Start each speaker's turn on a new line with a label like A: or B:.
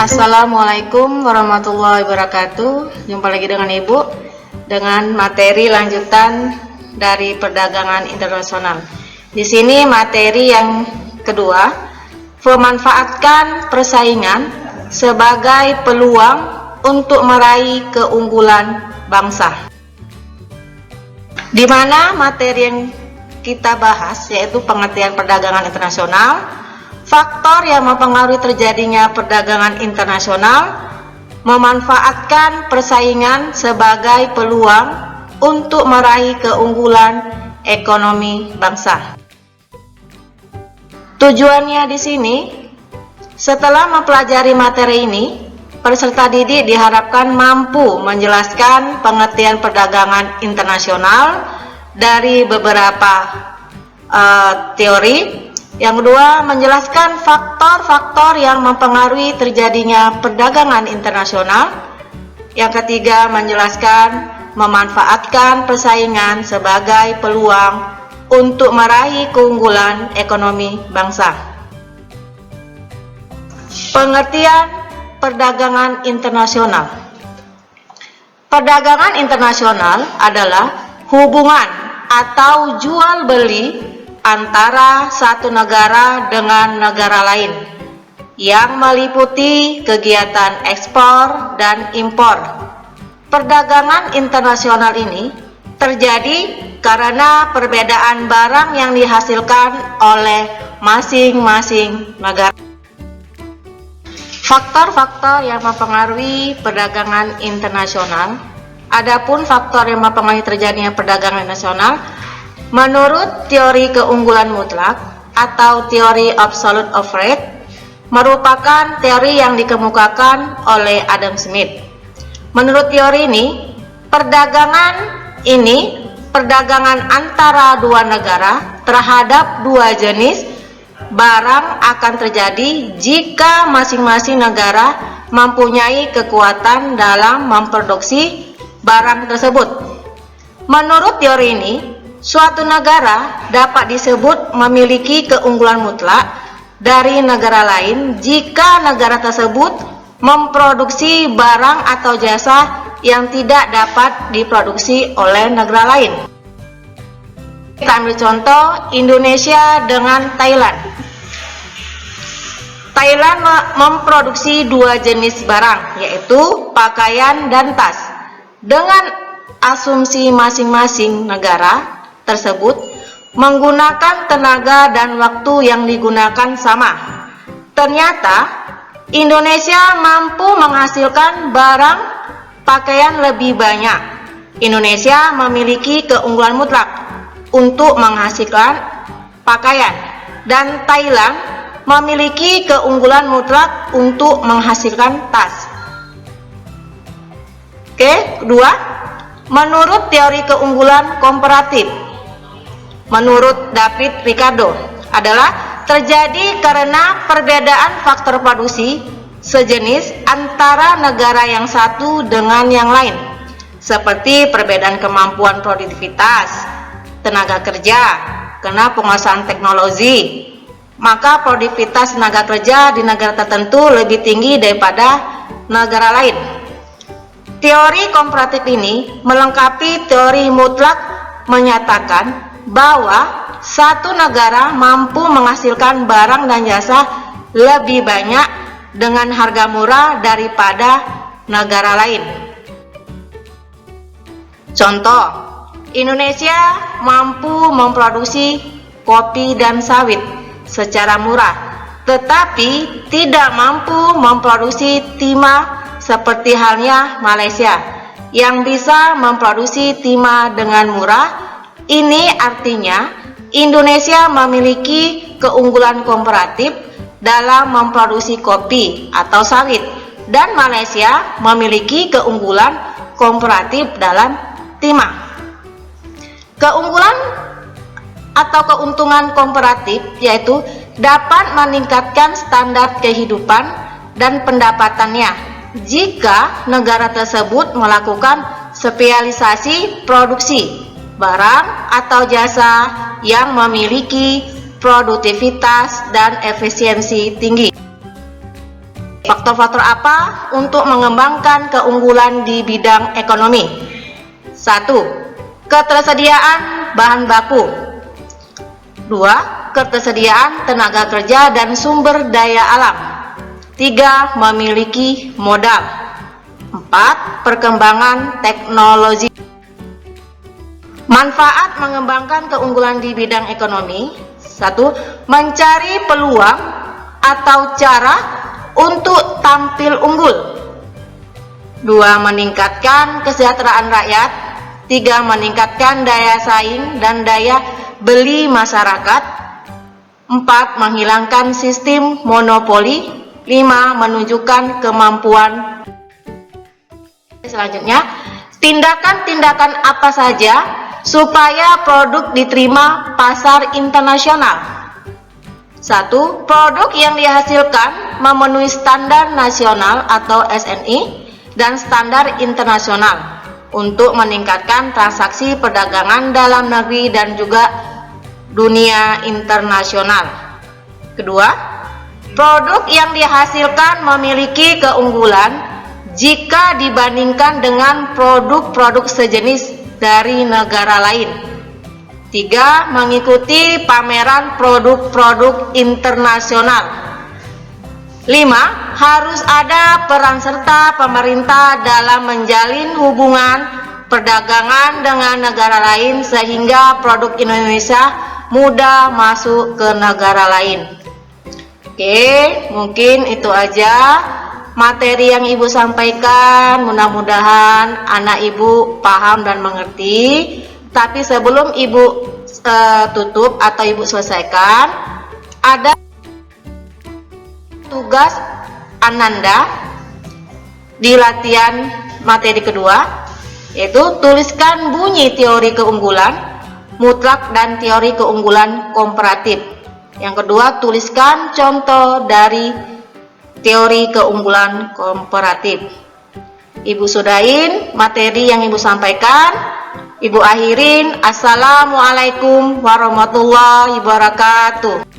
A: Assalamualaikum warahmatullahi wabarakatuh. Jumpa lagi dengan Ibu dengan materi lanjutan dari perdagangan internasional. Di sini materi yang kedua, memanfaatkan persaingan sebagai peluang untuk meraih keunggulan bangsa. Di mana materi yang kita bahas yaitu pengertian perdagangan internasional, faktor yang mempengaruhi terjadinya perdagangan internasional, memanfaatkan persaingan sebagai peluang untuk meraih keunggulan ekonomi bangsa. Tujuannya di sini, setelah mempelajari materi ini, peserta didik diharapkan mampu menjelaskan pengertian perdagangan internasional dari beberapa teori. Yang kedua, menjelaskan faktor-faktor yang mempengaruhi terjadinya perdagangan internasional. Yang ketiga, menjelaskan memanfaatkan persaingan sebagai peluang untuk meraih keunggulan ekonomi bangsa. Pengertian perdagangan internasional. Perdagangan internasional adalah hubungan atau jual beli antara satu negara dengan negara lain yang meliputi kegiatan ekspor dan impor. Perdagangan internasional ini terjadi karena perbedaan barang yang dihasilkan oleh masing-masing negara. Faktor-faktor yang mempengaruhi perdagangan internasional. Adapun faktor yang mempengaruhi terjadinya perdagangan internasional, menurut teori keunggulan mutlak atau teori absolute of rate, merupakan teori yang dikemukakan oleh Adam Smith. Menurut teori ini, perdagangan antara dua negara terhadap dua jenis barang akan terjadi jika masing-masing negara mempunyai kekuatan dalam memproduksi barang tersebut. Menurut teori ini, suatu negara dapat disebut memiliki keunggulan mutlak dari negara lain jika negara tersebut memproduksi barang atau jasa yang tidak dapat diproduksi oleh negara lain. Kita ambil contoh Indonesia dengan Thailand. Thailand memproduksi dua jenis barang, yaitu pakaian dan tas. Dengan asumsi masing-masing negara tersebut menggunakan tenaga dan waktu yang digunakan sama. Ternyata Indonesia mampu menghasilkan barang pakaian lebih banyak. Indonesia memiliki keunggulan mutlak untuk menghasilkan pakaian, dan Thailand memiliki keunggulan mutlak untuk menghasilkan tas. Kedua, menurut teori keunggulan komparatif, menurut David Ricardo, adalah terjadi karena perbedaan faktor produksi sejenis antara negara yang satu dengan yang lain, seperti perbedaan kemampuan produktivitas, tenaga kerja, karena penguasaan teknologi. Maka produktivitas tenaga kerja di negara tertentu lebih tinggi daripada negara lain. Teori komparatif ini melengkapi teori mutlak, menyatakan bahwa satu negara mampu menghasilkan barang dan jasa lebih banyak dengan harga murah daripada negara lain. Contoh, Indonesia mampu memproduksi kopi dan sawit secara murah, tetapi tidak mampu memproduksi timah seperti halnya Malaysia yang bisa memproduksi timah dengan murah. Ini artinya Indonesia memiliki keunggulan komparatif dalam memproduksi kopi atau sawit, dan Malaysia memiliki keunggulan komparatif dalam timah. Keunggulan atau keuntungan komparatif yaitu dapat meningkatkan standar kehidupan dan pendapatannya jika negara tersebut melakukan spesialisasi produksi barang atau jasa yang memiliki produktivitas dan efisiensi tinggi. Faktor-faktor apa untuk mengembangkan keunggulan di bidang ekonomi? 1. Ketersediaan bahan baku. 2. Ketersediaan tenaga kerja dan sumber daya alam. 3. Memiliki modal. 4. Perkembangan teknologi. Manfaat mengembangkan keunggulan di bidang ekonomi. 1. Mencari peluang atau cara untuk tampil unggul. 2. Meningkatkan kesejahteraan rakyat. 3. Meningkatkan daya saing dan daya beli masyarakat. 4. Menghilangkan sistem monopoli. 5. Menunjukkan kemampuan. Selanjutnya, tindakan-tindakan apa saja supaya produk diterima pasar internasional? 1. Produk yang dihasilkan memenuhi standar nasional atau SNI dan standar internasional untuk meningkatkan transaksi perdagangan dalam negeri dan juga dunia internasional. Kedua, produk yang dihasilkan memiliki keunggulan jika dibandingkan dengan produk-produk sejenis dari negara lain. 3. Mengikuti pameran produk-produk internasional. 5. Harus ada peran serta pemerintah dalam menjalin hubungan perdagangan dengan negara lain sehingga produk Indonesia mudah masuk ke negara lain. Oke, mungkin itu aja materi yang Ibu sampaikan. Mudah-mudahan anak Ibu paham dan mengerti. Tapi sebelum Ibu tutup atau Ibu selesaikan, ada tugas Ananda di latihan materi kedua, yaitu tuliskan bunyi teori keunggulan mutlak dan teori keunggulan komparatif. Yang kedua, tuliskan contoh dari teori keunggulan komparatif. Ibu sudahin materi yang Ibu sampaikan. Ibu akhirin, Assalamualaikum warahmatullahi wabarakatuh.